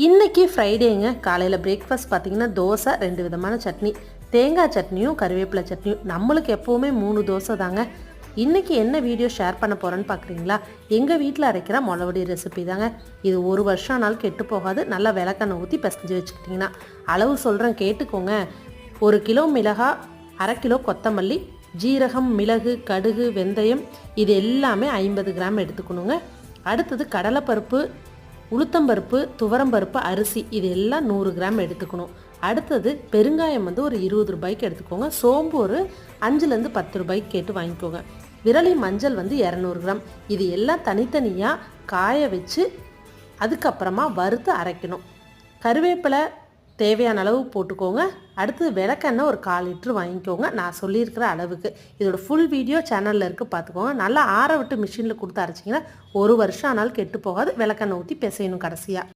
இன்றைக்கி ஃப்ரைடேங்க. காலையில் பிரேக்ஃபாஸ்ட் பார்த்திங்கன்னா தோசை, 2 விதமான சட்னி, தேங்காய் சட்னியும் கருவேப்பிலை சட்னியும். நம்மளுக்கு எப்போவுமே 3 தோசை தாங்க. இன்றைக்கி என்ன வீடியோ ஷேர் பண்ண போகிறேன்னு பார்க்குறீங்களா? எங்கள் வீட்டில் அரைக்கிற மொளவடி ரெசிபி தாங்க. இது 1 வருஷம் ஆனாலும் கெட்டு போகாது. நல்லா விளக்கெண்ணெய் ஊற்றி பிசைஞ்சு வச்சுக்கிட்டிங்கன்னா. அளவு சொல்கிறேன் கேட்டுக்கோங்க. 1 கிலோ மிளகாய், 1/2 கிலோ கொத்தமல்லி, ஜீரகம், மிளகு, கடுகு, வெந்தயம் இது எல்லாமே 50 கிராம் எடுத்துக்கணுங்க. அடுத்தது கடலைப்பருப்பு, உளுத்தம்பருப்பு, துவரம்பருப்பு, அரிசி இது எல்லாம் 100 கிராம் எடுத்துக்கணும். அடுத்தது பெருங்காயம் ஒரு 20 ரூபாய்க்கு எடுத்துக்கோங்க. சோம்பு ஒரு 5லேருந்து 10 ரூபாய்க்கு கேட்டு வாங்கிக்கோங்க. விரலி மஞ்சள் 200 கிராம். இது எல்லாம் தனித்தனியாக காய வச்சு அதுக்கப்புறமா வறுத்து அரைக்கணும். கருவேப்பிலை தேவையான அளவு போட்டுக்கோங்க. அடுத்தது விளக்கெண்ணெய் ஒரு 1/4 லிட்டர் வாங்கிக்கோங்க. நான் சொல்லியிருக்கிற அளவுக்கு. இதோட ஃபுல் வீடியோ சேனலில் இருக்குது, பார்த்துக்கோங்க. நல்லா ஆற விட்டு மிஷினில் கொடுத்து அரைச்சிங்கன்னா 1 வருஷம் ஆனாலும் கெட்டு போகாது. விளக்கெண்ணெய் ஊற்றி பிசையணும் கடைசியாக.